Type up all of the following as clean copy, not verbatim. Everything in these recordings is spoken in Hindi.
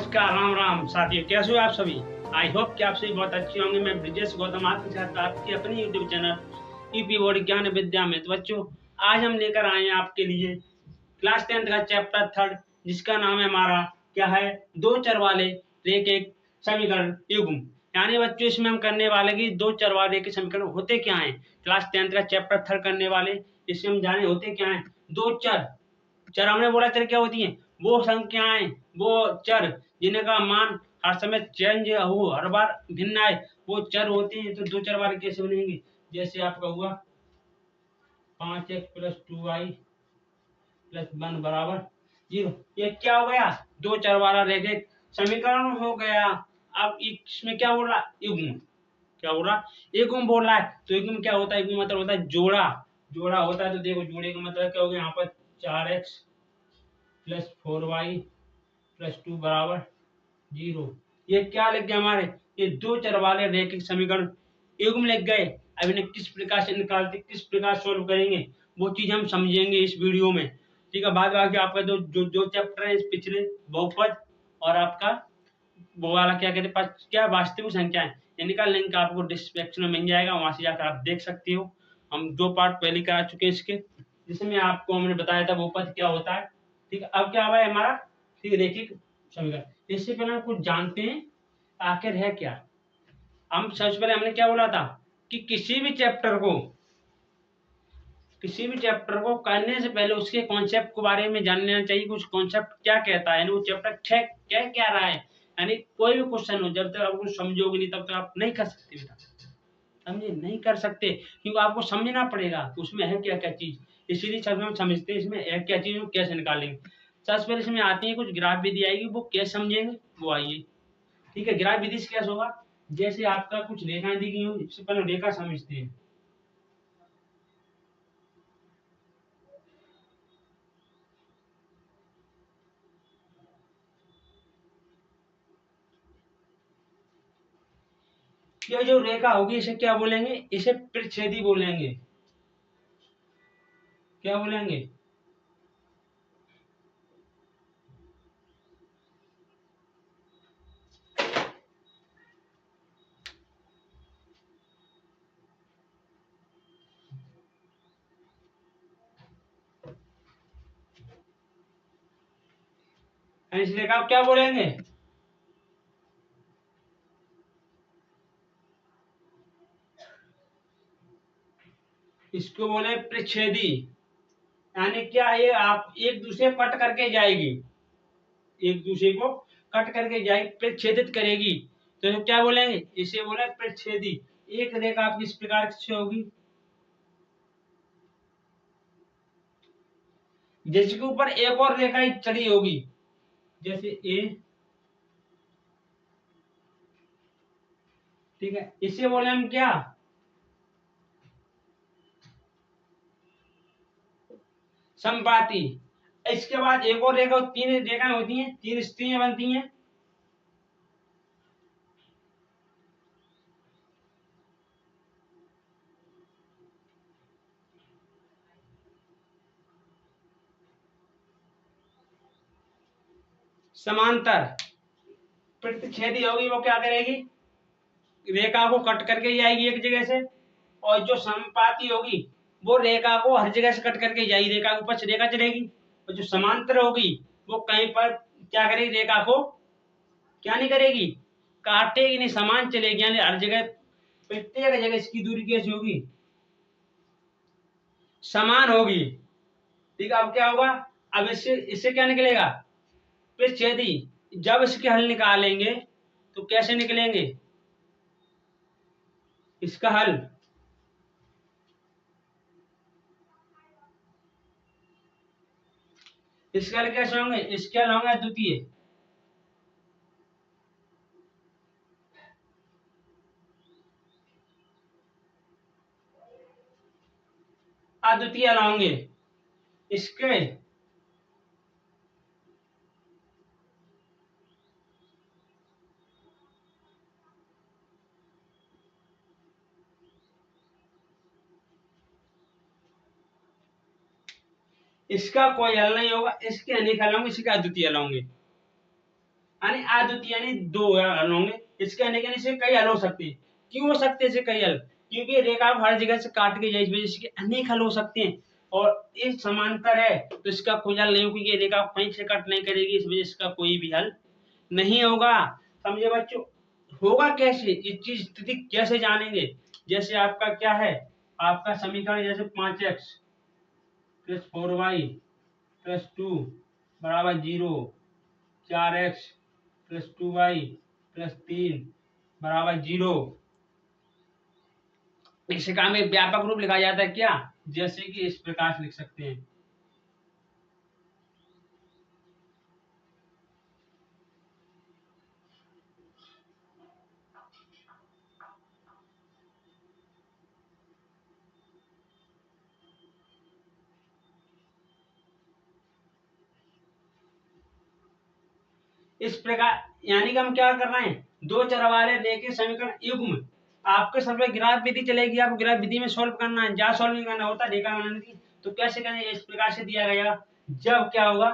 नमस्कार, राम राम साथियों, कैसे हो आप सभी। आई होप कि आप सभी बहुत अच्छे होंगे। मैं ब्रिजेश गौतम आपके साथ आपकी अपनी यूट्यूब चैनल ईपी बोर्ड ज्ञान विद्या में। तो बच्चों, आज हम लेकर आए हैं आपके लिए क्लास 10th का चैप्टर 3, जिसका नाम है हमारा क्या है, दो चर वाले रेखिक समीकरण युग्म। यानी बच्चों, इसमें हम करने वाले कि दो चर वाले रेखिक समीकरण होते क्या हैं। क्लास 10th का चैप्टर 3 करने वाले, इसमें हम जाने होते क्या हैं। दो चर, चर हमने बोला चर क्या होती हैं, वो संख्याएं, वो चर जिनका मान हर समय चेंज हो, हर बार भिन्न आए, वो चर होते हैं। तो दो चर वाले कैसे बनेंगे, जैसे आपका हुआ 5x + 2y + 1 = 0। ये क्या हो गया, दो चर वाला रेखिक समीकरण हो गया। अब इसमें क्या बोल रहा, युग्म। क्या बोल रहा, युग्म बोल रहा है। तो युग्म क्या होता है, युग्म मतलब होता है जोड़ा। जोड़ा होता है तो देखो, जोड़े का मतलब क्या हो गया, यहाँ पर 4x + 4y + 2 = 0। ये क्या लिख गए हमारे, ये दो चर वाले रेखिक समीकरण युग्म लिख गए। अब इन्हें किस प्रकार से निकालते, किस प्रकार सोल्व करेंगे, वो चीज हम समझेंगे इस वीडियो में। ठीक है, बाद बाकी आपका जो चैप्टर है इस पिछले, बहुपद और आपका वो वाला क्या कहते हैं, क्या वास्तविक संख्याएं, इनका लिंक आपको डिस्क्रिप्शन में मिल जाएगा, वहां से जाकर आप देख सकते हो। हम दो पार्ट पहले करा चुके हैं इसके, जिसमें आपको हमने बताया था बहुपद क्या होता है। ठीक है, अब क्या हुआ है हमारा, ठीक है, रेखिक समीकरण। इससे पहले हम कुछ जानते हैं आखिर है क्या। हम सबसे पहले हमने क्या बोला था कि किसी भी चैप्टर को करने से पहले उसके कॉन्सेप्ट के बारे में जान लेना चाहिए। कुछ कॉन्सेप्ट क्या कहता है, यानी वो चैप्टर क्या क्या रहा है। यानी कोई भी क्वेश्चन हो, जब तक आप कुछ समझोगे नहीं तब तक आप नहीं कर सकते बेटा, समझे, नहीं कर सकते, क्योंकि आपको समझना पड़ेगा उसमें है क्या क्या चीज। इसीलिए सब हम समझते हैं इसमें है क्या चीज, कैसे निकालेंगे। सबसे पहले इसमें आती है कुछ ग्राफ विधि आएगी, वो कैसे समझेंगे वो आइए। ठीक है, ग्राफ विधि से कैसे होगा, जैसे आपका कुछ रेखाएं दी गई हो, इससे पहले रेखा समझते हैं। ये जो रेखा होगी इसे क्या बोलेंगे, इसे परिच्छेदी बोलेंगे। क्या बोलेंगे, इस रेखा को क्या बोलेंगे, इसको बोले परिच्छेदी। यानी क्या, ये आप एक दूसरे को कट करके जाएगी, एक दूसरे को कट करके जाएगी, परिच्छेदित करेगी। तो क्या बोलेंगे, इसे बोले परिच्छेदी। एक रेखा आपकी इस प्रकार से होगी, जिसके ऊपर एक और रेखा चढ़ी होगी, जैसे ए। ठीक है, इसे बोले हम क्या, संपाती। इसके बाद एक और रेखा, तीन रेखाएं होती हैं, तीन स्त्रियां बनती हैं। समांतर। प्रतिच्छेदी होगी, वो क्या करेगी, रेखा को कट करके जाएगी एक जगह से। और जो संपाती होगी, वो रेखा को हर जगह से कट करके जाएगी, रेखा के ऊपर रेखा चलेगी। और जो समांतर होगी, वो कहीं पर क्या करेगी, रेखा को क्या नहीं करेगी, काटेगी नहीं, समान चलेगी। यानी हर जगह, प्रत्येक जगह इसकी दूरी कैसी होगी, समान होगी। ठीक है, अब क्या होगा, अब इससे इससे क्या निकलेगा, प्रतिच्छेदी। जब इसके हल निकालेंगे तो कैसे निकलेंगे, इसका हल, इसका हल कैसे होंगे, इसके हल होंगे द्वितीय। अद्वितीय हल होंगे इसके। इसका कोई हल नहीं होगा, इसके अनेक हल होंगे, इसके अद्वितीय हल होंगे। यानी अद्वितीय यानी दो हल होंगे। इसके लेकिन इसे कई हल हो सकते हैं। क्यों हो सकते हैं इसे कई हल? क्योंकि रेखा को हर जगह से काट के जाए, इस वजह से अनेक हल हो सकते हैं। और ये समांतर है तो इसका कोई हल नहीं होगा, क्योंकि रेखा कहीं से कट नहीं करेगी, इस वजह से इसका कोई भी हल नहीं होगा। समझे बच्चों? होगा कैसे, इस चीज स्थिति कैसे जानेंगे? जैसे आपका क्या है, आपका समीकरण जैसे 5x प्लस 4y प्लस 2 बराबर 0, 4x प्लस 2y प्लस 3 बराबर 0। इसे का में व्यापक रूप लिखा जाता है क्या? जैसे कि इस प्रकार से लिख सकते हैं। इस प्रकार यानी कि हम क्या कर रहे हैं, दो चर वाले रेखीय समीकरण युग्म। आपके सब में ग्राफ विधि चलेगी, आपको ग्राफ विधि में सॉल्व करना है, जहाँ सॉल्व नहीं करना होता रेखा बनाने की। तो कैसे करेंगे, इस प्रकार से दिया गया। जब क्या होगा,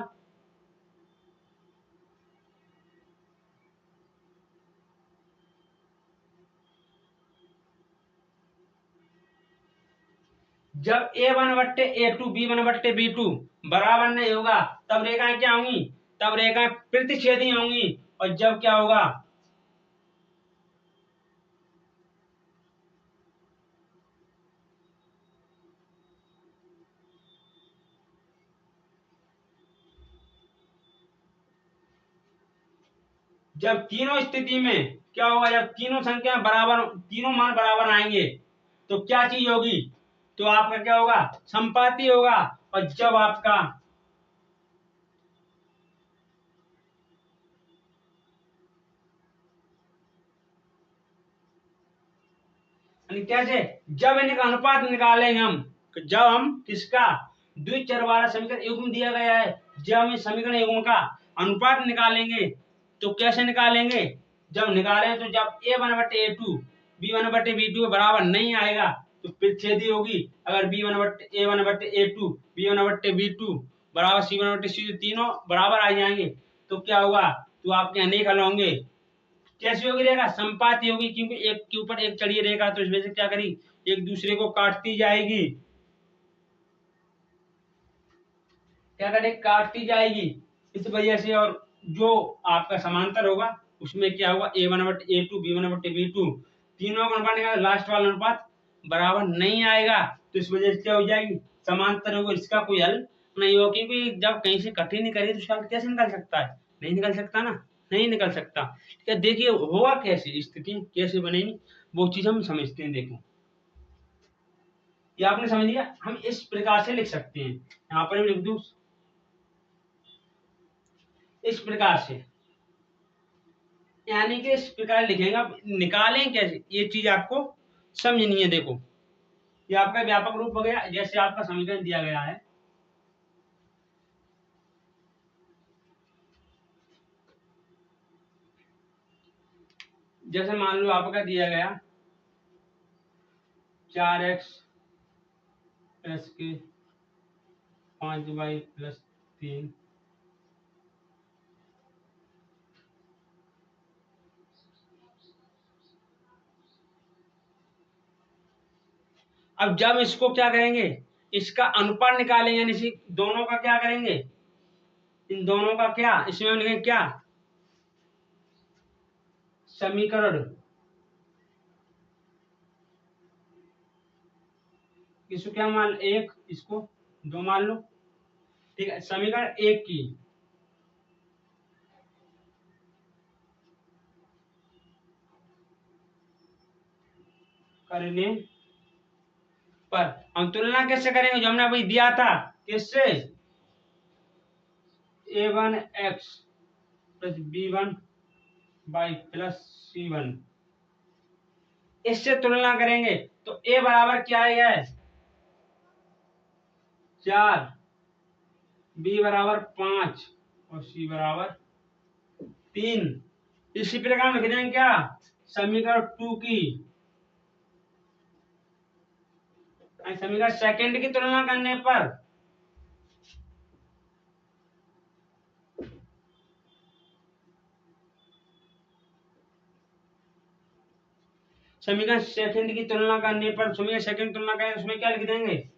जब a1/a2 b1/b2 बराबर नहीं होगा, तब रेखाएं क्या होंगी, तब रेखाएं प्रतिच्छेदी होंगी। और जब क्या होगा, जब तीनों स्थिति में क्या होगा, जब तीनों संख्या बराबर, तीनों मान बराबर आएंगे, तो क्या चीज होगी, तो आपका क्या होगा, संपाती होगा। और जब आपका कैसे, जब इनका अनुपात निकालेंगे हम, तो जब हम किसका, द्विचर वाला समीकरण युग्म दिया गया है, जब हम इस समीकरण युग्म का अनुपात निकालेंगे, तो कैसे निकालेंगे, जब निकालें तो जब a1/a2 b1/b2 बराबर नहीं आएगा तो प्रतिच्छेदी होगी। अगर a1/a2 b1/b2 बराबर c1/c2 तीनों बराबर आ जाएंगे तो क्या होगा, तो आपके अनेक हल होंगे। कैसी होगी रेखा, संपाती होगी, क्योंकि एक के ऊपर एक चढ़ी रेखा, तो इसमें से क्या करी, एक दूसरे को काटती जाएगी। क्या करे, काटती जाएगी, इस वजह से। और जो आपका समांतर होगा उसमें क्या होगा, a1/a2 b1/b2 तीनों का अनुपात निकाला, लास्ट वाला अनुपात बराबर नहीं आएगा, तो इस वजह से क्या हो जाएगी, समांतर होगा, इसका कोई हल नहीं होगा। क्योंकि जब कहीं से कठिन नहीं करी तो उसका हल कैसे निकल सकता है, नहीं निकल सकता ना, नहीं निकल सकता। क्या देखिए होगा कैसे, स्थिति कैसे बनेगी, वो चीज हम समझते हैं। देखो ये आपने समझ लिया, हम इस प्रकार से लिख सकते हैं, यहाँ पर लिख दू इस प्रकार से, यानी कि इस प्रकार लिखेगा। निकालें कैसे, ये चीज आपको समझनी है। देखो ये आपका व्यापक रूप हो गया, जैसे आपका समीकरण दिया गया है, जैसे मान लो आपका दिया गया 4x प्लस के 5y प्लस 3, अब जब इसको क्या करेंगे, इसका अनुपात निकालेंगे, यानी दोनों का क्या करेंगे, इन दोनों का क्या, इसमें हम लिखेंगे क्या, समीकरण, इसको क्या मान, एक, इसको दो मान लो, ठीक है। समीकरण एक की करने पर हम तुलना कैसे करेंगे, जो हमने अभी दिया था, किससे, a1x plus b1 plus c1, इससे तुलना करेंगे। तो a बराबर क्या है, 4, b बराबर 5 और c बराबर 3। इसी प्रकार लिख देंगे क्या, समीकरण 2 की, समीकरण सेकंड की तुलना करने पर समीकरण सेकंड की तुलना करने पर, समीकरण सेकंड तुलना करें उसमें क्या लिख देंगे?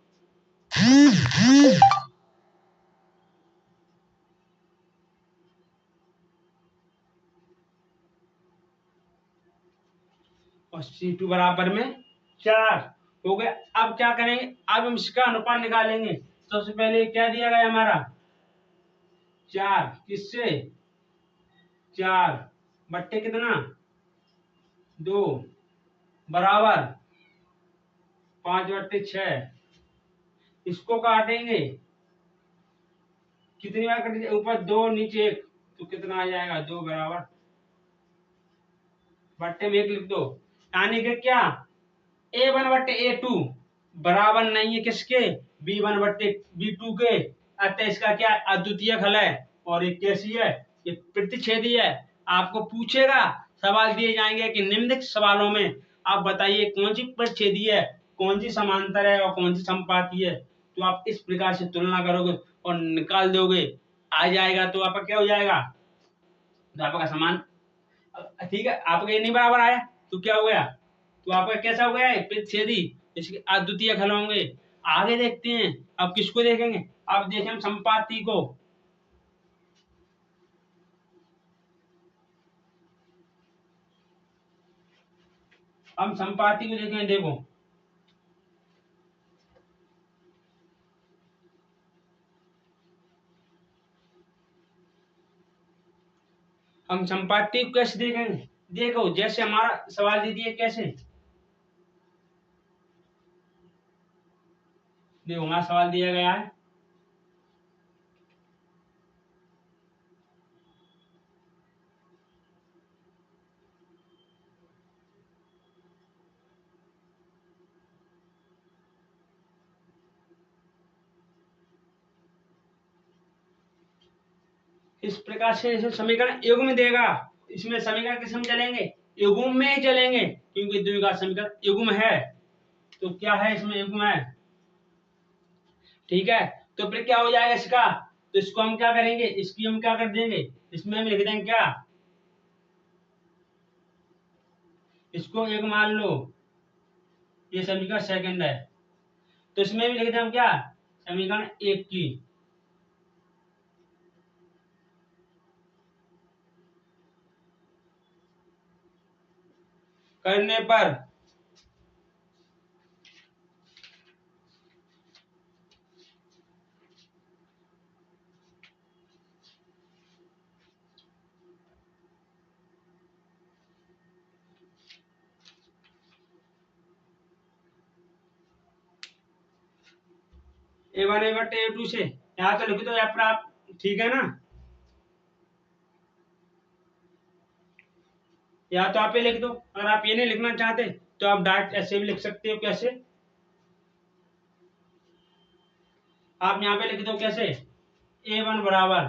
और C2 बराबर में 4 हो गया। अब क्या करेंगे? अब हम इसका अनुपात निकालेंगे। तो सबसे पहले क्या दिया गया हमारा? 4 किससे? 4 बट्टे कितना? 2 बराबर 5/6। इसको काटेंगे, कितनी बार कटेंगे? ऊपर 2 नीचे 1, तो कितना आ जाएगा? 2 बराबर बट्टे में 1 लिख दो। यानी कि क्या? A1/A2 बराबर नहीं है किसके? B1/B2 के। अतः इसका क्या? अद्वितीय हल है। और ये कैसी है? ये प्रतिच्छेदी है। आपको पूछेगा, सवाल दिए जाएंगे कि निम्नलिखित सवालों में आप बताइए कौन सी प्रतिच्छेदी है, कौन सी समांतर है और कौन सी संपाती है। तो आप इस प्रकार से तुलना करोगे और निकाल दोगे, आ जाएगा तो आपका क्या हो जाएगा? तो आपका समान, ठीक है। आपका ये नहीं बराबर आया तो क्या हो गया? तो आपका कैसा हो गया है? प्रतिच्छेदी। इसके अद्वितीय हल होंगे। आगे देखते हैं, अब किसको देखेंगे? अब देखें हम संपाती को। हम संपाती को देखें, देखो हम संपाती को कैसे देखेंगे? देखो जैसे हमारा सवाल दे दिए, कैसे देखो हमारा सवाल दिया गया है, इस प्रकार से इसे समीकरण युग्म देगा। इसमें समीकरण किस में चलेंगे? युग्म में ही चलेंगे, क्योंकि द्विघात समीकरण युग्म है। तो क्या है? इसमें युग्म है, ठीक है। तो फिर क्या हो जाएगा इसका? तो इसको हम क्या करेंगे? इसकी हम क्या कर देंगे? इसमें हम लिख देंगे क्या? इसको एक मान लो, ये समीकरण सेकंड है, तो इसमें भी लिख दें हम क्या? समीकरण एक की। करने पर A1 A1 A2 से यहाँ तो लिख दो या फिर आप, ठीक है ना? या तो आप ये लिख दो, अगर आप ये नहीं लिखना चाहते तो आप डायरेक्ट ऐसे भी लिख सकते हो। कैसे? आप यहाँ पे लिख दो कैसे? A1 बराबर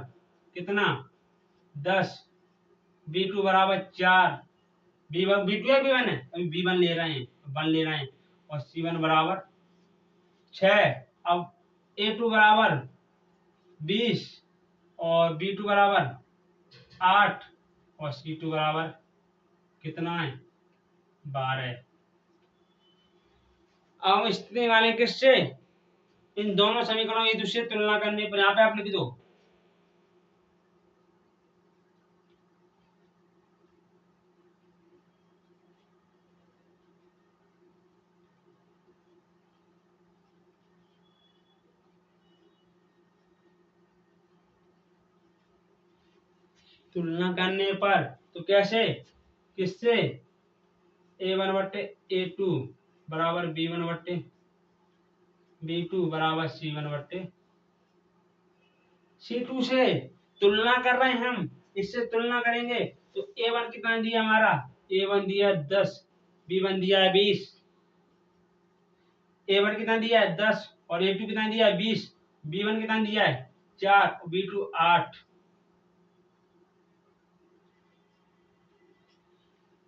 कितना? 10, B2 बराबर 4, B1 B2 है B1 है, अभी B1 ले रहे हैं, 1 ले रहे हैं, और C1 बराबर 6। अब A2 बराबर 20 और B2 बराबर 8 और C2 बराबर कितना है? 12। अब हम स्थिति वाले किससे? इन दोनों समीकरणों एक दूसरे तुलना करने पर यहाँ पे आप लिख दो, तुलना करने पर। तो कैसे? किससे? A1/A2 बराबर B1/B2 बराबर C1/C2 से तुलना कर रहे हैं हम। इससे तुलना करेंगे तो A1 कितना दिया हमारा? A1 दिया 10, B1 दिया है 20। A1 कितना दिया है? 10 और A2 कितना दिया है? 20। B1 कितना दिया है? 4 और B2 8।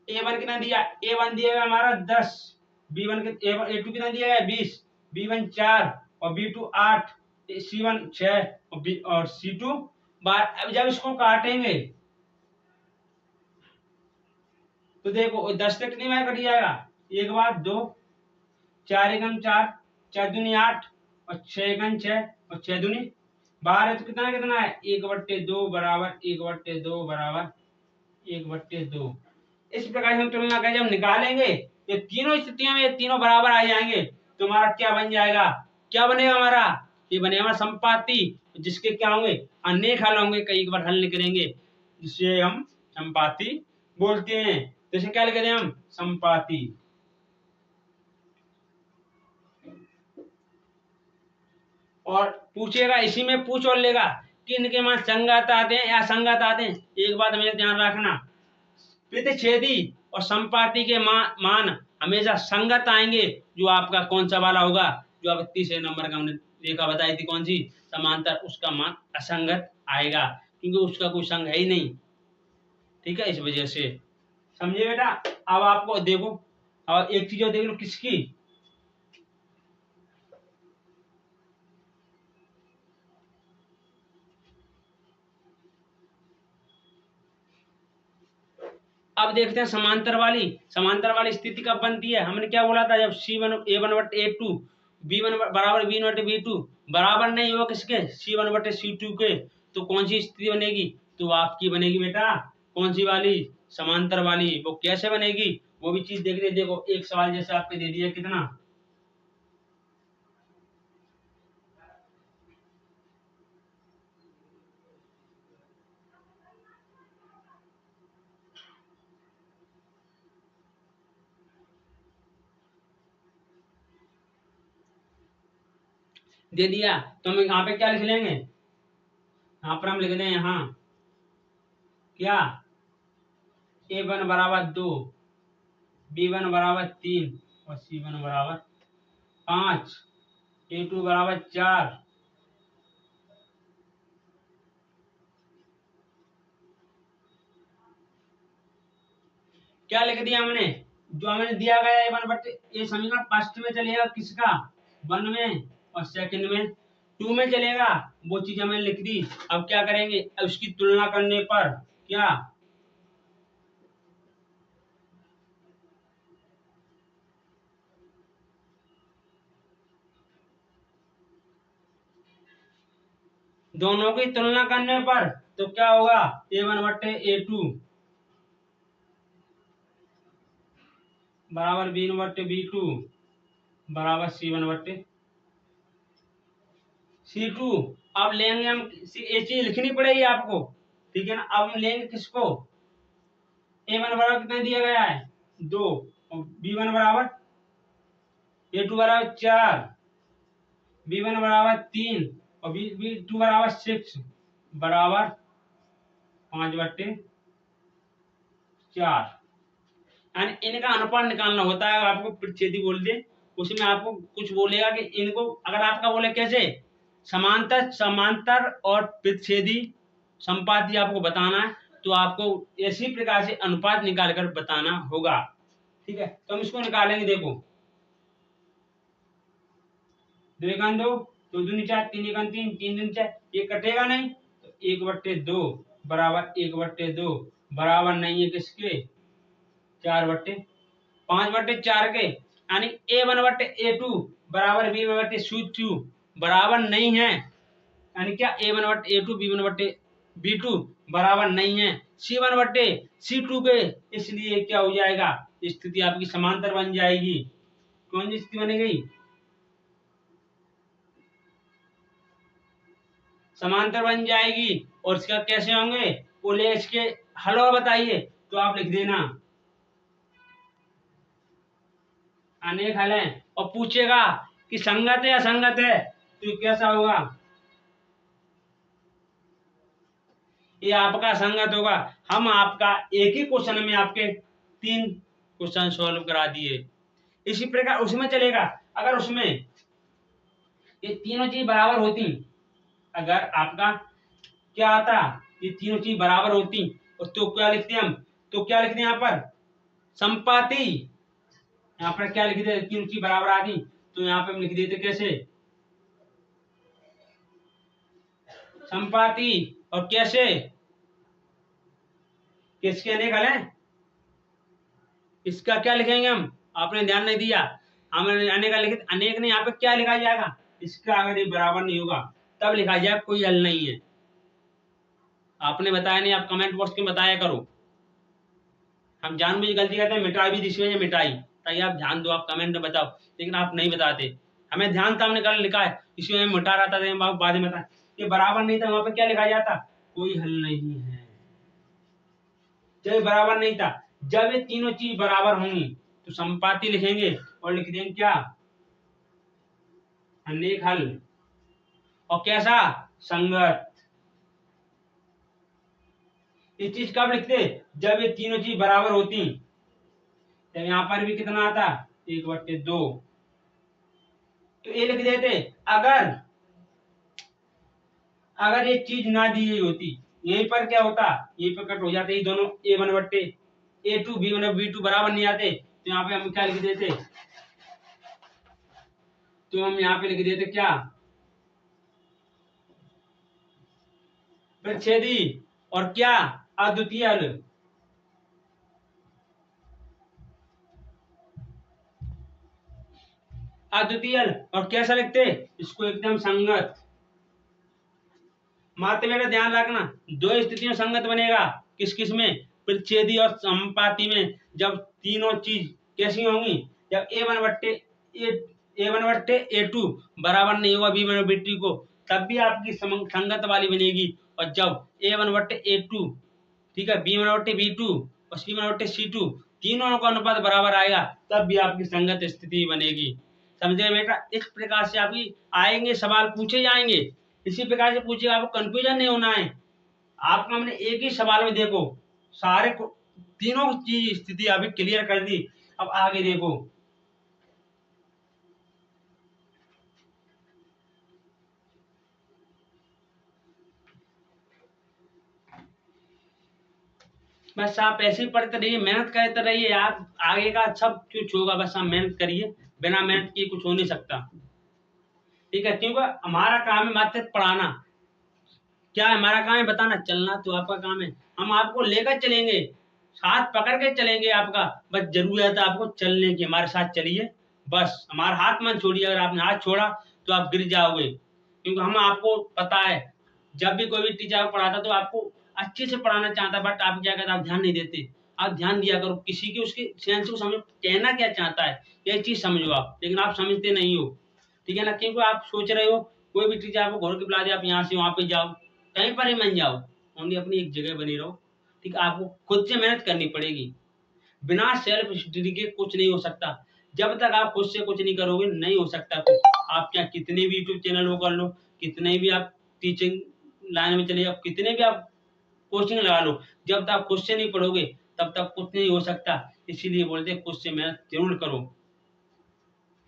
A1 कितना दिया? A1 दिया है हमारा 10, B1 के A2 कितना दिया है? 20, B1 4 और B2 8, C1 6 और C2 12। अब जब इसको काटेंगे तो देखो 10 से कितनी बार कट जाएगा? एक बार 2, 4 एकम 4, 4 दूनी 8 और 6 एकम 6 और 6 दूनी 12 है, तो कितना कितना है 1/2 बराबर 1/2 बराबर 1/2। इस प्रकार से हम तुलना कर जब निकालेंगे ये तीनों स्थितियों में ये तीनों बराबर आ जाएंगे तो हमारा क्या बन जाएगा, क्या बनेगा हमारा, ये बनेगा हमारा संपाती, जिसके क्या होंगे अनेक हल होंगे, कई बार हल निकलेंगे, जिसे हम संपाती बोलते हैं। जैसे क्या लिख दें हम संपाती। और पूछेगा इसी में पूछ और लेगा कि इनके मान संगत आते हैं या असंगत आते हैं। एक बात हमें ध्यान रखना, प्रतिच्छेदी और संपाती के मान हमेशा संगत आएंगे। जो आपका कौन सा वाला होगा, जो आप तीसरे नंबर का हमने रेखा बताई थी कौन सी समांतर, उसका मान असंगत आएगा क्योंकि उसका कोई संग है ही नहीं। ठीक है, इस वजह से समझे बेटा। अब आपको देखो, और एक चीज और देख लो किसकी, अब देखते हैं समांतर वाली स्थिति कब बनती है। हमने क्या बोला था, जब C1 A1/A2 B1 बराबर B1/B2 बराबर नहीं हो किसके C1/C2 के, तो कौन सी स्थिति बनेगी, तो आपकी बनेगी बेटा कौन सी वाली, समांतर वाली। वो कैसे बनेगी वो भी चीज देख रहे, देखो एक सवाल जैसे आपने दे दिया कितना, दे दिया, तो हम यहाँ पे क्या लिख लेंगे, यहाँ पर हम लिख दें यहाँ क्या A1 बराबर 2, B1 बराबर 3 और C1 बराबर 5, A2 बराबर 4, क्या लिख दिया हमने, जो हमें दिया गया है वन बटे, ये समीकरण फर्स्ट में चलेगा किसका, 1 में, और सेकंड में 2 में चलेगा, वो चीज हमने लिख दी। अब क्या करेंगे, अब उसकी तुलना करने पर क्या, दोनों की तुलना करने पर तो क्या होगा, A1/A2 बराबर B1/B2 बराबर C1/C2। अब लेंगे हम, ये चीज लिखनी पड़ेगी आपको, ठीक है ना। अब हम लेंगे किसको, A1 बराबर कितना दिया गया है 2, और B1 बराबर, A2 बराबर 4, B1 बराबर 3 और B2 बराबर 6 बराबर 5/4। यानी इनका अनुपात निकालना होता है। अगर आपको प्रतिच्छेदी बोल दे उसमें आपको कुछ बोलेगा कि इनको, अगर आपका बोले कैसे समांतर और प्रतिच्छेदी संपाती आपको बताना है, तो आपको इसी प्रकार से अनुपात निकाल कर बताना होगा। ठीक है, तो हम इसको निकालेंगे, देखो 2 एकम 2, 2 दूनी 4, 3 एकम 3, 3 दूनी 4, ये कटेगा नहीं, तो 1/2 बराबर 1/2 बराबर नहीं है किसके 5/4 के, यानी A1/A2 बराबर B1/C2 बराबर नहीं है, यानी क्या A1/A2 B1/B2 बराबर नहीं है C1/C2 के, इसलिए क्या हो जाएगा, स्थिति आपकी समांतर बन जाएगी। कौन सी स्थिति बनेगी, समांतर बन जाएगी। और इसका कैसे होंगे, बोले इसके हल और बताइए, तो आप लिख देना अनेक हल हैं, और पूछेगा कि संगत है असंगत है, तो कैसा होगा, ये आपका संगत होगा। हम आपका एक ही क्वेश्चन में आपके 3 क्वेश्चन सॉल्व करा दिए। इसी प्रकार उसमें चलेगा, अगर उसमें ये तीनों चीज बराबर होती, अगर आपका क्या आता, ये तीनों चीज बराबर होती, तो क्या लिखते हम, तो क्या लिखते हैं यहाँ पर संपाती, यहाँ पर क्या लिख दे, तीनों चीज बराबर आ गई, तो यहाँ पे हम लिख देते कैसे संपाती, और कैसे किसके अनेक हल हैं, इसका क्या लिखेंगे हम आपने ध्यान नहीं दिया। हमने अनेक लिखित अनेक ने यहाँ पे क्या लिखा जाएगा, इसका अगर ये बराबर नहीं होगा तब लिखा जाए कोई हल नहीं है। आपने बताया नहीं, आप कमेंट बॉक्स में बताया करो। हम जानबूझ गलती करते हैं, मिटाई भी दिस में मिटाई, ताकि आप ध्यान दो, आप कमेंट में बताओ, लेकिन आप नहीं बताते। हमें ध्यान था, हमने कल लिखा है इसमें मिटा रहा था, बाद में बता ये बराबर नहीं था, वहां पे क्या लिखा जाता, कोई हल नहीं है। जब बराबर नहीं था, जब ये तीनों चीज बराबर होंगी तो संपाती लिखेंगे और लिख देंगे क्या, अनेक हल। और कैसा, संगत। ये चीज कब लिखते, जब ये तीनों चीज बराबर होती। तो यहाँ पर भी कितना आता, 1/2। तो ये लिख देते, अगर अगर ये चीज ना दी गई होती, यहीं पर क्या होता, यहीं पर कट हो जाते ही दोनों, A1/A2 B1/B2 बराबर नहीं आते, तो यहाँ पे हम क्या लिख देते, तो हम यहाँ पे लिख देते क्या, प्रच्छेदी और क्या, अद्वितीय हल। अद्वितीय हल और कैसा लिखते, इसको एकदम संगत। मात्र बेटा ध्यान रखना, दो स्थितियों संगत बनेगा, किस किस में, प्रच्छेदी और संपाती में। जब तीनों चीज कैसी होंगी, जब A1/A2 बराबर नहीं होगा B1/B2 को, तब भी आपकी संगत वाली बनेगी। और जब A1/A2, ठीक है, B1/B2 और C1/C2 तीनों का अनुपात बराबर आएगा, तब भी आपकी संगत स्थिति बनेगी। समझे बेटा, इस प्रकार से आपकी आएंगे सवाल पूछे जाएंगे, इसी प्रकार से पूछिए, आपको कंफ्यूजन नहीं होना है। आपको हमने एक ही सवाल में देखो सारे तीनों चीज स्थिति अभी क्लियर कर दी। अब आगे देखो, बस आप ऐसे ही पढ़ते रहिए, मेहनत करते रहिए, आप आगे का सब कुछ होगा, बस आप मेहनत करिए, बिना मेहनत किए कुछ हो नहीं सकता। ठीक है, क्योंकि हमारा काम है मात्र पढ़ाना, क्या है हमारा काम है बताना, चलना तो आपका काम है, हम आपको लेकर चलेंगे, हाथ पकड़ के चलेंगे आपका, बस जरूरत है आपको चलने की, हमारे साथ चलिए, बस हमारा हाथ मत छोड़िए, अगर आपने हाथ छोड़ा तो आप गिर जाओगे, क्योंकि हम आपको पता है, जब भी कोई भी टीचर पढ़ाता तो आपको अच्छे से पढ़ाना चाहता, बट आप क्या कहते, आप ध्यान नहीं देते। आप ध्यान दिया करो, किसी की उसके सेंस को समझो, कहना क्या चाहता है, ये चीज समझो आप, लेकिन आप समझते नहीं हो। ठीक है ना, क्योंकि आप सोच रहे हो कोई भी टीचर आपको घर के बुला दे, आप यहाँ से वहां पे जाओ, कहीं पर ही मन जाओ, ओनली अपनी एक जगह बनी रहो। ठीक है, आपको खुद से मेहनत करनी पड़ेगी, बिना सेल्फ स्टडी के कुछ नहीं हो सकता। जब तक आप खुद से कुछ नहीं करोगे नहीं हो सकता कुछ। आप क्या कितने भी यूट्यूब चैनल वो कर लो, कितने भी आप टीचिंग लाइन में चले जाओ, कितने भी आप कोचिंग लगा लो, जब तक आप खुद से नहीं पढ़ोगे तब तक कुछ नहीं हो सकता। इसीलिए बोलते हैं खुद से मेहनत जरूर करो।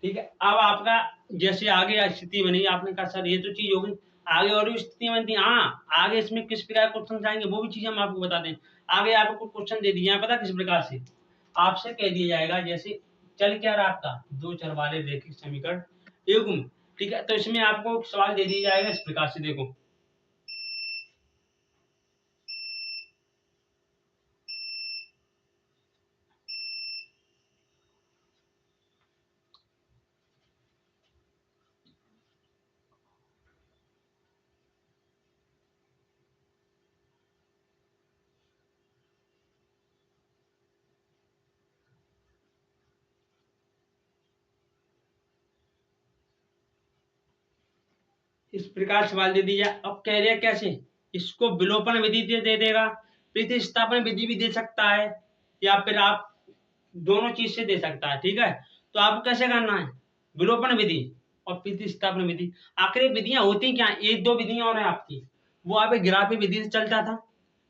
ठीक है, अब आपका जैसे आगे स्थिति बनी, आपने कहा सर ये तो चीज होगी, आगे और भी स्थिति बनती है, हाँ आगे इसमें किस प्रकार क्वेश्चन आएंगे वो भी चीज हम आपको बता दें। आगे आपको क्वेश्चन दे दिए हैं, पता किस प्रकार से आपसे कह दिया जाएगा, जैसे चल क्या रहा आपका, दो चर वाले रैखिक समीकरण युग्म। ठीक है, तो इसमें आपको सवाल दे दिया जाएगा इस प्रकार से, देखो इस प्रकार सवाल दे दिया। अब कह रहे कैसे, इसको विलोपन विधि दे देगा, प्रतिस्थापन विधि भी दे सकता है, या फिर आप दोनों चीज से दे सकता है। ठीक है, तो आपको कैसे करना है, विलोपन विधि और प्रतिस्थापन विधि। आखिर विधियां होती क्या, एक दो विधियां और है आपकी, वो आप ग्राफी विधि से चलता था।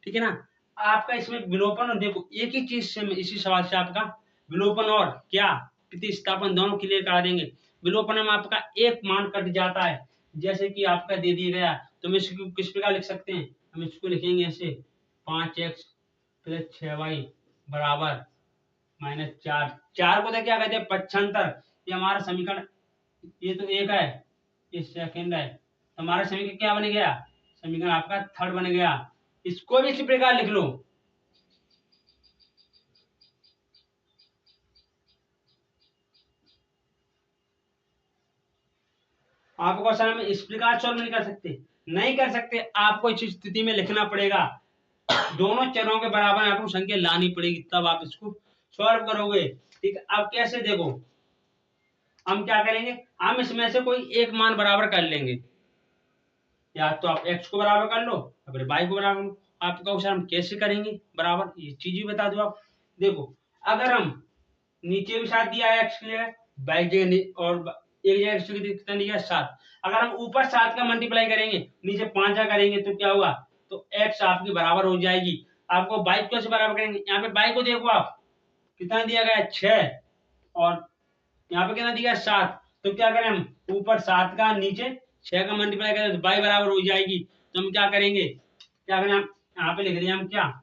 ठीक है ना, आपका इसमें विलोपन, देखो एक ही चीज से इसी सवाल से आपका विलोपन और क्या प्रतिस्थापन दोनों क्लियर करा देंगे। विलोपन में आपका एक मान कट जाता है, जैसे कि आपका दे दिया गया, तो हम इसको किस प्रकार लिख सकते हैं, हम इसको लिखेंगे ऐसे 5x + 6y बराबर -4। 4 को तो क्या कहते हैं, पक्षांतर। ये हमारा समीकरण, ये तो एक है, ये सेकंड है, तो हमारा समीकरण क्या बन गया, समीकरण आपका थर्ड बन गया। इसको भी इसी प्रकार लिख लो, आपको क्वेश्चन हम इस प्रकार सॉल्व नहीं कर सकते। आपको इस स्थिति में लिखना पड़ेगा, दोनों चरों के बराबर आपको संख्या लानी पड़ेगी, तब आप इसको सॉल्व करोगे। ठीक है, अब कैसे देखो, हम क्या करेंगे, हम इसमें से कोई एक मान बराबर कर लेंगे, या तो आप x को बराबर कर लो या फिर y को बराबर लो। आपका क्वेश्चन हम कैसे करेंगे बराबर, ये चीज ही बता दो आप। देखो, अगर हम नीचे भी 7 दिया है x के लिए, y जगह और एक जगह x कितना दिया है 7, अगर हम ऊपर 7 का मल्टीप्लाई करेंगे नीचे 5 का करेंगे तो क्या हुआ, तो x आपकी बराबर हो जाएगी। आपको y को कैसे बराबर करेंगे, यहाँ पे y को देखो आप कितना दिया गया है 6 और यहाँ पे कितना दिया है 7, तो क्या करें हम ऊपर 7 का नीचे 6 का मल्टीप्लाई करें तो y बराबर हो जाएगी। तो हम क्या करेंगे, क्या करें, हम यहाँ पे लिख दिया, हम क्या,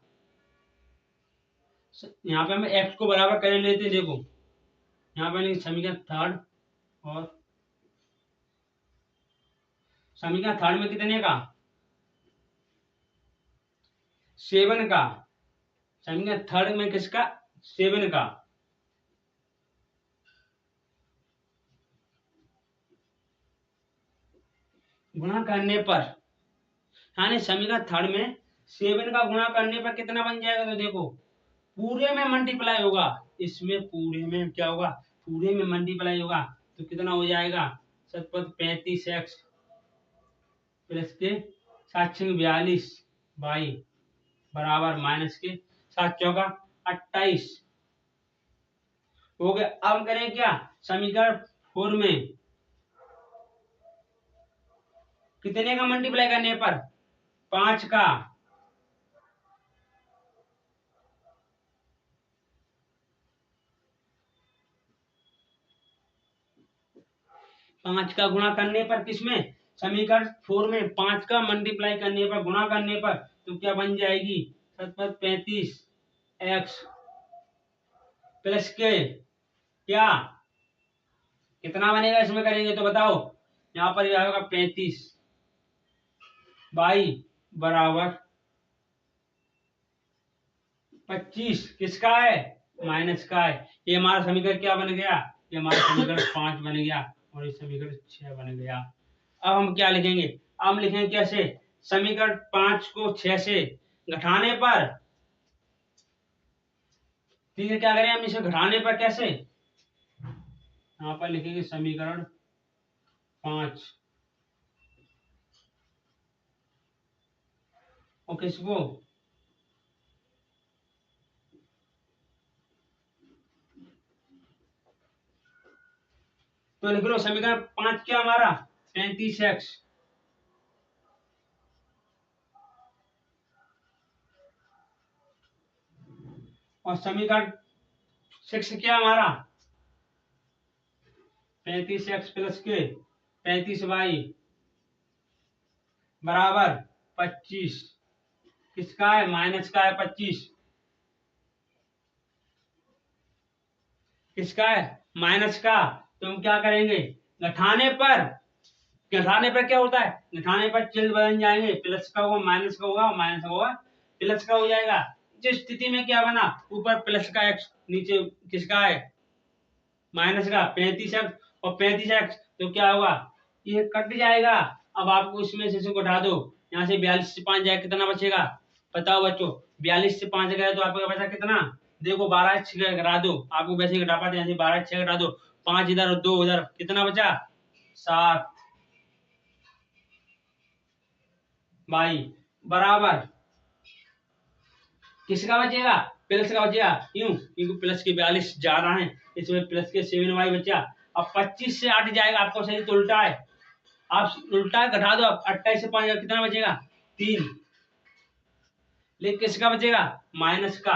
यहाँ पे हम x को बराबर कर लेते हैं। देखो यहाँ पे समीकरण थर्ड, और समीकरण थर्ड में कितने का 7 का, समीकरण थर्ड में किसका 7 का, गुणा करने पर, यानी समीकरण थर्ड में 7 का गुणा करने पर कितना बन जाएगा, तो देखो पूरे में मल्टीप्लाई होगा, इसमें पूरे में क्या होगा, पूरे में मल्टीप्लाई होगा, तो कितना हो जाएगा 35x प्लस के 742 बाई बराबर माइनस के 7 चौका 28 हो गया। अब करें क्या, समीकरण 4 में कितने का मल्टीप्लाई करने पर 5 का, 5 का गुणा करने पर, किसमें समीकरण 4 में 5 का मल्टीप्लाई करने पर, गुणा करने पर, तो क्या बन जाएगी 35x प्लस के क्या, कितना बनेगा इसमें करेंगे तो बताओ, यहाँ पर यह होगा 35 बाई बराबर 25, किसका है माइनस का है। ये हमारा समीकरण क्या बन गया, ये हमारा समीकरण 5 बन गया और ये समीकरण 6 बन गया। अब हम क्या लिखेंगे, अब हम लिखेंगे कैसे, समीकरण 5 को 6 से घटाने पर, ठीक है, क्या करें हम इसे घटाने पर कैसे, यहाँ पर लिखेंगे समीकरण 5 और किसको, तो लिख लो समीकरण 5 क्या हमारा 35x और समीकरण 6 क्या हमारा 35x प्लस के 35y बराबर 25, किसका है माइनस का है 25, किसका है माइनस का। तो हम क्या करेंगे, घटाने पर, घटाने पर क्या होता है, घटाने पर चिन्ह बदल जाएंगे, प्लस का होगा माइनस का होगा, माइनस का होगा प्लस का हो जाएगा। जिस स्थिति में क्या बना, ऊपर प्लस का x नीचे किसका है माइनस का 35x और 35x, तो क्या होगा ये कट जाएगा। अब आपको इसमें से घटा दो, यहाँ से 42 से 5 जाए कितना बचेगा, बताओ बच्चों, 42 से 5 गए तो आपका बचा कितना, देखो 12 6 घटा दो, आपको वैसे घटा पाते हैं, 12 6 घटा दो, 5 इधर और 2 उधर, कितना बचा 7 बाई बराबर किसका बचेगा, प्लस का बचेगा, क्यों, क्योंकि प्लस के 42 जा रहा है, इसमें प्लस के 7y बचा। अब 25 से 8 जाएगा, आपको सही तो उल्टा है, आप उल्टा घटा दो, अब 28 से 5 कितना बचेगा 3, लेकिन किसका बचेगा माइनस का,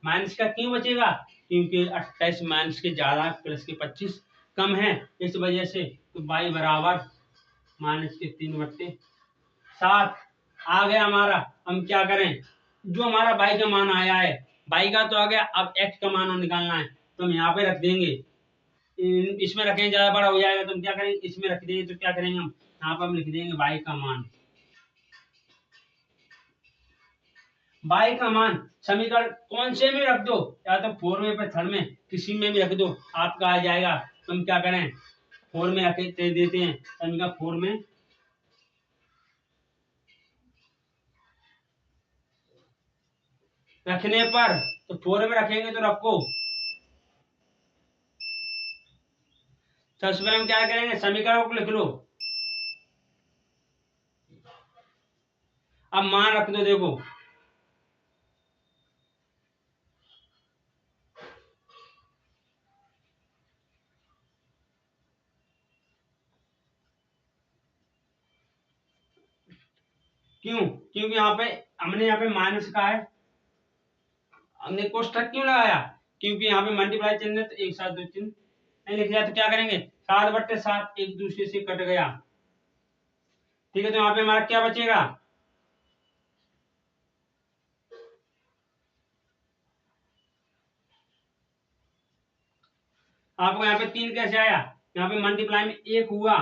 माइनस का क्यों बचेगा, क्योंकि 28 माइनस के ज्यादा है, प्लस के 25 कम है, इस वजह से। तो y बराबर माइनस के 3/7 आ गया हमारा। हम क्या करें, जो हमारा y का मान आया है, y का तो आ गया, अब x का मान निकालना है, तो हम यहाँ पे रख देंगे, इसमें रखेंगे ज्यादा बड़ा हो जाएगा, तो हम क्या करेंगे इसमें रख देंगे, तो क्या करेंगे हम यहाँ पर हम लिख देंगे y का मान, y का मान समीकरण कौन से में रख दो, या तो 4 में, 3 में, किसी में भी रख दो, आपका आ जाएगा। तो हम क्या करें, फोर में रख देते हैं, समीकरण फोर में रखने पर, तो फोर में रखेंगे तो रखो। सबसे पहले हम क्या करेंगे, समीकरण को लिख लो। अब मान रख दो, देखो क्यों, क्योंकि यहाँ पे हमने यहाँ पे माइनस का है, हमने कोष्ठक क्यों लगाया, क्योंकि यहाँ पे मल्टीप्लाई चिन्ह है, तो एक साथ दो चिन्ह नहीं लिख दिया, तो क्या करेंगे 7/7 एक दूसरे से कट गया, ठीक है। तो यहाँ पे हमारा क्या बचेगा, आपको यहाँ पे 3 कैसे आया, यहाँ पे मल्टीप्लाई में 1 हुआ,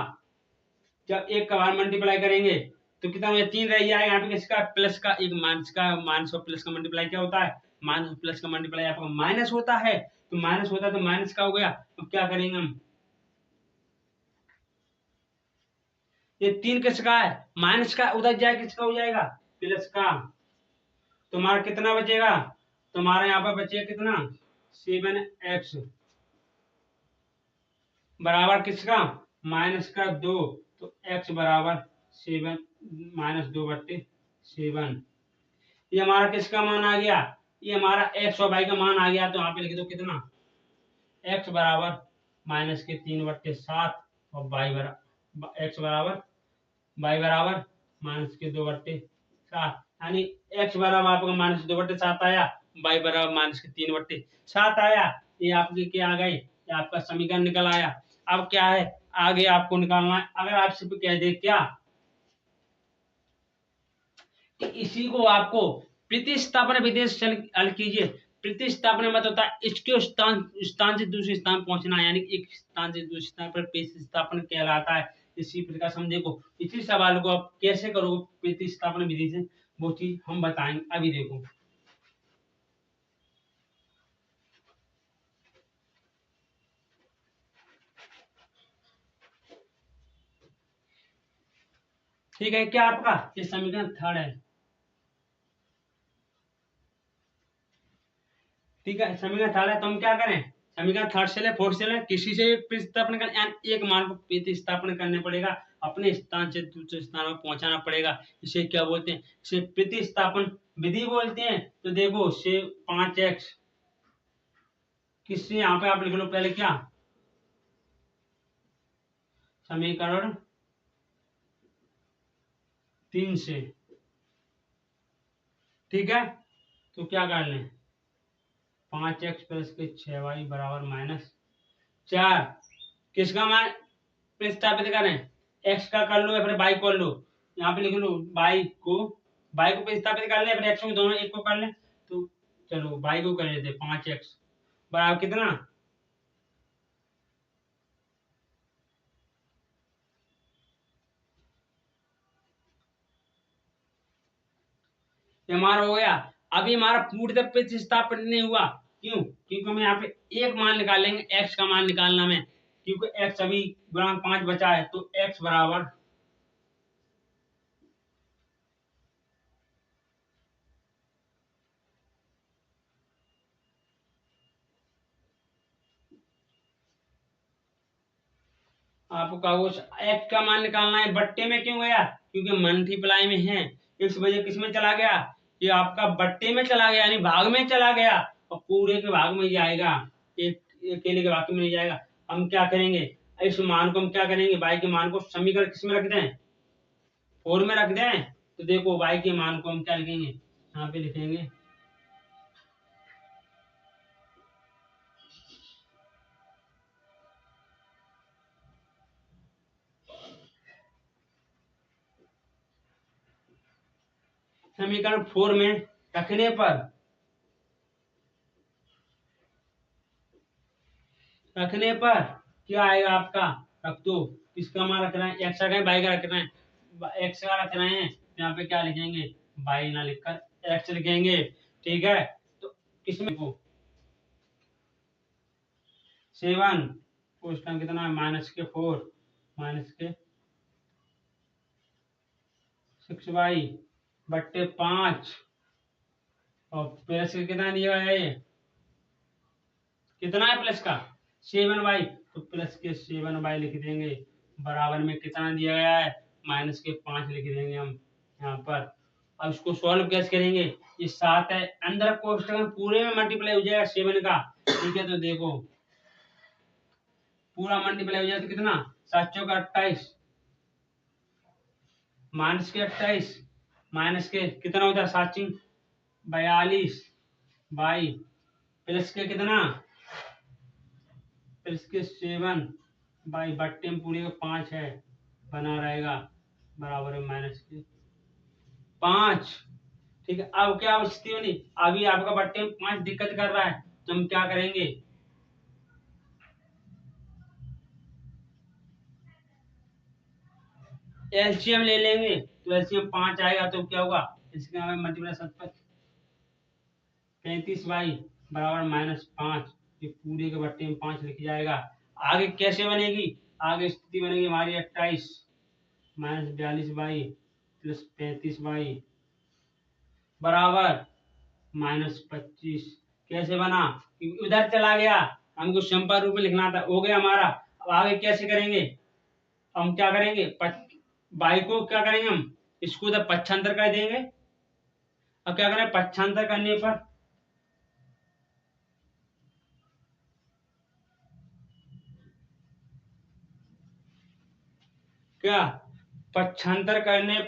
जब 1 का बार मल्टीप्लाई करेंगे तो कितना हो, 3 रह जाएगा। यहाँ पे किसका, प्लस का, एक माइनस का, माइनस और प्लस का मल्टीप्लाई क्या होता है, माइनस और प्लस का मल्टीप्लाई आपका माइनस होता है, तो माइनस होता है तो माइनस का हो गया। तो क्या करेंगे हम, ये 3 किसका है, माइनस का, उधर जाए किसका हो जाएगा, प्लस का। तुम्हारा कितना बचेगा, तुम्हारा यहाँ पर बचेगा कितना, 7x बराबर किसका, माइनस का 2, तो x बराबर 7 -2/7। ये हमारा किसका मान आ गया, ये हमारा x और y का मान आ गया। तो यहाँ पे लिख दो कितना, x बराबर -3/7 और y बराबर x बराबर y बराबर -2/7, यानी x बराबर आपका -2/7 आया, y बराबर -3/7 आया। ये आपके क्या आ गए, ये आपका समीकरण निकल आया। अब क्या है, आगे आपको निकालना है, अगर आपसे कह दे क्या, इसी को आपको प्रतिस्थापन विधि से हल कीजिए। प्रतिस्थापन मत होता है इसके स्थान से दूसरे स्थान पहुंचना, यानी एक स्थान से दूसरे स्थान पर प्रतिस्थापन कहलाता है। इसी प्रकार से हम देखो इसी सवाल को आप कैसे करोगे प्रतिस्थापन विधि से, वो चीज हम बताएंगे। अभी देखो ठीक है, क्या आपका ये समीकरण थर्ड है, ठीक है, समीकरण थर्ड है। तो हम क्या करें, समीकरण थर्ड से ले फोर्थ से ले, किसी से भी प्रतिस्थापन कर, एक मान को प्रतिस्थापन करने पड़ेगा, अपने स्थान से दूसरे स्थान में पहुंचाना पड़ेगा। इसे क्या बोलते हैं, इसे प्रतिस्थापन विधि बोलते हैं। तो देखो से 5x किससे, यहाँ पे आप लिख लो पहले क्या, समीकरण 3 से, ठीक है। तो क्या कर लें, 5x प्लस के 6y बराबर -4, किसका मान प्रतिस्थापित करें, x का कर लो या फिर y को कर लो, यहाँ पे लिख लो y को प्रतिस्थापित कर ले, फिर x को दोनों एक को कर ले। तो चलो y को कर लेते, 5x बराबर कितना, ये हमारा हो गया। अभी हमारा पूर्ण प्रतिस्थापन नहीं हुआ, क्यों, क्योंकि हम यहाँ पे एक मान निकालेंगे, x का मान निकालना में, क्योंकि x अभी गुणांक 5 बचा है, तो x बराबर आपको कहा वो x का मान निकालना है, बट्टे में क्यों गया, क्योंकि मल्टीप्लाई में है, इस वजह किस में चला गया, ये आपका बट्टे में चला गया, यानी भाग में चला गया, और पूरे के भाग में जाएगा, एक अकेले के भाग में नहीं जाएगा। हम क्या करेंगे, इस मान को हम क्या करेंगे, y के मान को समीकरण किस में रख दें, 4 में रख दें। तो देखो y के मान को हम क्या लिखेंगे, यहाँ पे लिखेंगे समीकरण 4 में रखने पर, क्या आएगा आपका, रख दो, किसका मान रख रहे हैं, एक्स का वाई का रख रहे हैं, एक्स का रख रहे हैं, यहाँ पे क्या लिखेंगे, वाई ना लिखकर एक्स लिखेंगे, ठीक है। तो किसमें को 7 क्वेश्चन कितना है, -4 -6y बट्टे 5 और प्लस का कितना दिया गया है, ये कितना है प्लस का 7y, तो प्लस के 7y लिख देंगे, बराबर में कितना दिया गया है -5 लिख देंगे हम यहाँ पर। अब इसको सॉल्व कैसे करेंगे, ये 7 है, अंदर कोष्टक पूरे में मल्टीप्लाई हो जाएगा 7 का, ठीक है। तो देखो पूरा मल्टीप्लाई हो जाए तो कितना, 7 चौका 28 -28 माइनस के कितना होता है 7 42 बाई प्लस के कितना, प्लस के 7 बाई बट्टे में पूरे का 5 है, बना रहेगा बराबर में -5, ठीक है। अब क्या स्थिति बनी, अभी आपका बट्टे में 5 दिक्कत कर रहा है, तो हम क्या करेंगे, एलसीएम ले लेंगे, तो एलसीएम 5 आएगा, तो क्या होगा इसके हमें मल्टीप्लाई 35 बाई बराबर -5, ये पूरे के बट्टे में 5 लिख जाएगा। आगे कैसे बनेगी, आगे स्थिति बनेगी हमारी 28 -42 बाई प्लस 35 बाई बराबर -25। कैसे बना, क्योंकि उधर चला गया, हमको सिंपल रूप में लिखना था, हो गया हमारा। अब आगे कैसे करेंगे, हम क्या करेंगे, बाई को क्या करेंगे, हम इसको उधर पक्षांतर कर देंगे। अब क्या करें, पक्षांतर करने पर क्या, पक्षांतर करने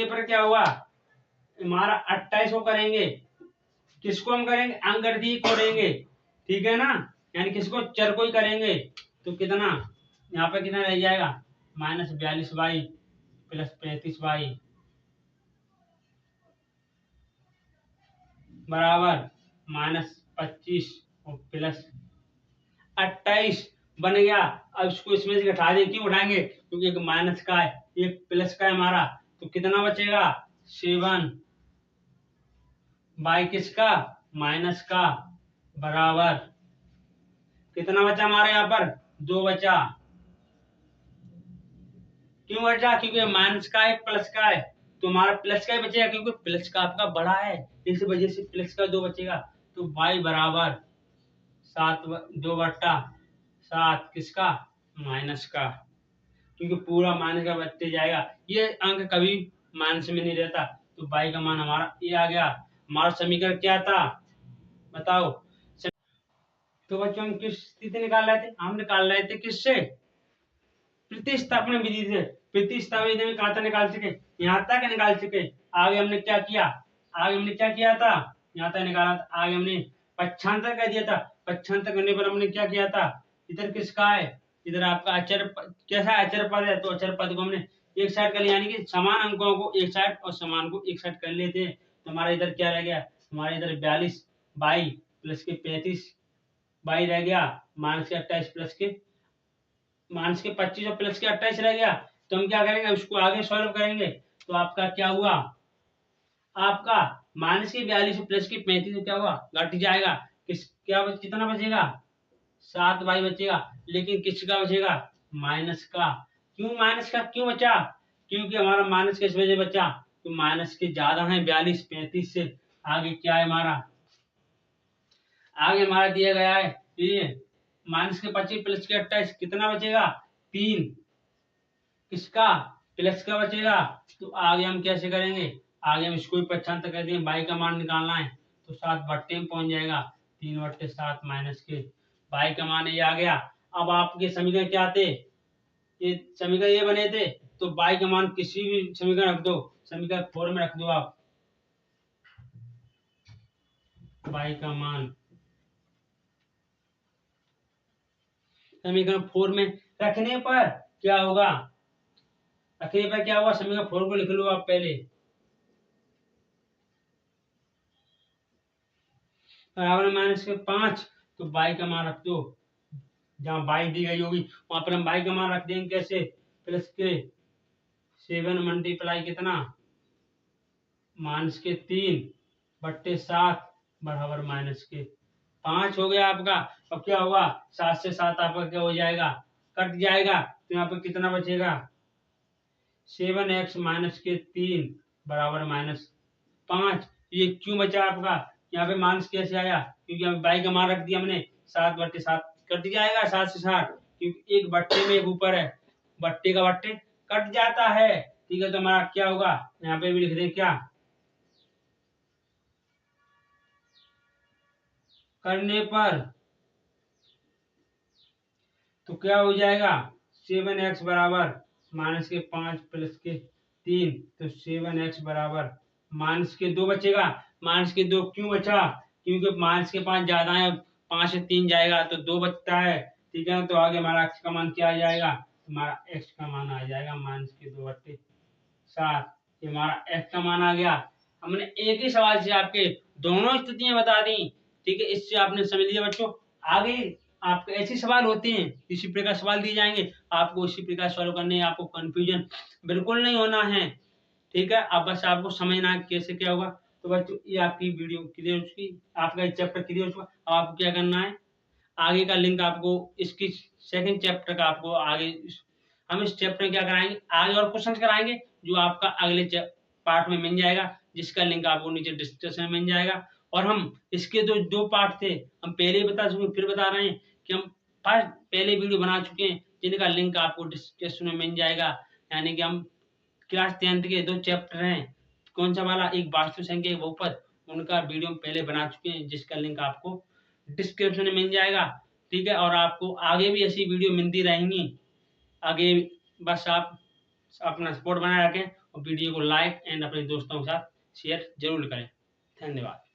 पर क्या हुआ, हमारा 28 को करेंगे, किसको हम करेंगे, अंकगणितीय को करेंगे, ठीक है ना, यानी किसको, चर को ही करेंगे, तो कितना यहाँ पे कितना रह जाएगा, -42 बाई प्लस 35 बाई बराबर -25 और प्लस 28 बन गया। अब इसको इसमें से घटा दें, क्यों उठाएंगे, क्योंकि एक माइनस का है एक प्लस का है हमारा, तो कितना बचेगा 7 बाई किसका, माइनस का बराबर कितना बचा हमारे यहाँ पर 2 बचा, क्यों बचा, क्योंकि माइनस का है प्लस का है, तो हमारा प्लस का ही बचेगा, क्योंकि प्लस का आपका बड़ा है, इस वजह से प्लस का 2 बचेगा। तो बाई बराबर 2/7 किसका, माइनस का, क्योंकि पूरा माइनस का बढ़ते जाएगा, ये अंक कभी माइनस में नहीं रहता। तो बाई का मान हमारा ये आ गया। हमारा समीकरण क्या था बताओ, तो बच्चों हम किस स्थिति निकाल रहे थे, हम निकाल रहे थे किससे, प्रतिस्थापन विधि से। प्रतिस्थापन विधि में कहाँ तक निकाल चुके, यहाँ तक निकाल चुके। आगे हमने क्या किया, आगे हमने क्या किया था, यहाँ तक निकाला था, आगे हमने पक्षांतर कर दिया था। पक्षांतर करने पर हमने क्या किया था, इधर किसका है, इधर आपका अचर कैसा अचर पद है, तो अचर पद को हमने एक साइड कर लिया, यानी कि समान अंकों को एक साइड और समान को एक साइड कर लेते हैं। तो हमारा इधर क्या रह गया, हमारे इधर 42 बाई प्लस के 35 बाई रह गया, माइनस के 28 प्लस के माइनस के 25 और प्लस के 28 रह गया। तो हम क्या करेंगे, उसको आगे सॉल्व करेंगे। तो आपका क्या हुआ, आपका माइनस के 42 प्लस के 35 क्या हुआ, घट जाएगा, क्या कितना बचेगा 7 बाई बचेगा, लेकिन किसका बचेगा, माइनस का। क्यों माइनस का क्यों बचा, क्योंकि हमारा माइनस किस वजह बचा, तो माइनस के ज्यादा है 42 35 से। आगे क्या है हमारा, आगे हमारा दिया गया है ये माइनस के 25 प्लस के 28 कितना बचेगा 3, किसका, प्लस का बचेगा। तो आगे हम कैसे करेंगे, आगे हम इसको भी पक्षांतर कर देंगे, बाई का मान निकालना है, तो 7 बट्टे में पहुंच जाएगा, 3/7 माइनस के बाई का मान ये आ गया। अब आपके समीकरण क्या थे, ये समीकरण ये बने थे, तो बाई का मान किसी भी समीकरण रख दो, समीकरण 4 में रख दो आप, बाई का मान समीकरण 4 में रखने पर क्या होगा, रखने पर क्या होगा, समीकरण 4 को लिख लो आप पहले, बराबर माइनस के 5, तो बाई का मान रख दो, जहां बाई दी गई होगी वहां पर हम बाई का मान रख देंगे कैसे, प्लस के 7 मल्टीप्लाई कितना -3/7 बराबर -5 हो गया आपका। अब क्या होगा 7 से 7 आपका क्या हो जाएगा, कट जाएगा। तो यहाँ पे कितना बचेगा 7x -3 बराबर -5। ये क्यों बचा आपका, यहाँ पे माइनस कैसे आया, क्योंकि हम बाई का मान रख दिया हमने 7/7 कट जाएगा 7 से 7, क्योंकि एक बट्टे में एक ऊपर है, बट्टे का बट्टे कट जाता है। ठीक है, तो हमारा क्या होगा, यहाँ पे भी लिख दे क्या करने पर, तो क्या हो जाएगा 7x बराबर -5 प्लस के 3, तो 7x बराबर -2 बचेगा। -2 क्यों बचा, क्योंकि -5 ज्यादा है, 5 से 3 जाएगा तो 2 बचता है। ठीक है, तो आगे हमारा x का मान क्या आ जाएगा, हमारा x का मान आ जाएगा -2/7। ये हमारा x का मान आ गया। हमने एक ही सवाल से आपके दोनों स्थितियां बता दी। ठीक है, इससे आपने समझ लिया बच्चों। आगे आपके ऐसे सवाल होते हैं, इसी प्रकार सवाल दिए जाएंगे, आपको इसी प्रकार सॉल्व करने हैं, आपको कंफ्यूजन बिल्कुल नहीं होना है। ठीक है, अब बस आपको समझना है कैसे क्या होगा। तो बच्चों ये आपकी वीडियो क्लियर हो चुकी, आपका चैप्टर क्लियर हो चुका। अब आपको क्या करना है, आगे का लिंक आपको इसकी सेकंड चैप्टर का आपको आगे हम इस चैप्टर में क्या कराएंगे, आगे और क्वेश्चन कराएंगे जो आपका अगले पार्ट में मिल जाएगा, जिसका लिंक आपको नीचे डिस्क्रिप्शन में मिल जाएगा। और हम इसके दो पार्ट थे, हम पहले ही बता चुके, फिर बता रहे हैं कि हम फर्स्ट पहले वीडियो बना चुके हैं, जिनका लिंक आपको डिस्क्रिप्शन में मिल जाएगा। यानी कि हम क्लास 10th के 2 चैप्टर हैं, कौन सा वाला, एक वास्तु संख्या, एक बहुपद, उनका वीडियो हम पहले बना चुके हैं, जिसका लिंक आपको डिस्क्रिप्शन में मिल जाएगा। ठीक है, और आपको आगे भी ऐसी वीडियो मिलती रहेंगी आगे। बस आप अपना सपोर्ट बनाए रखें और वीडियो को लाइक एंड अपने दोस्तों के साथ शेयर जरूर करें। धन्यवाद।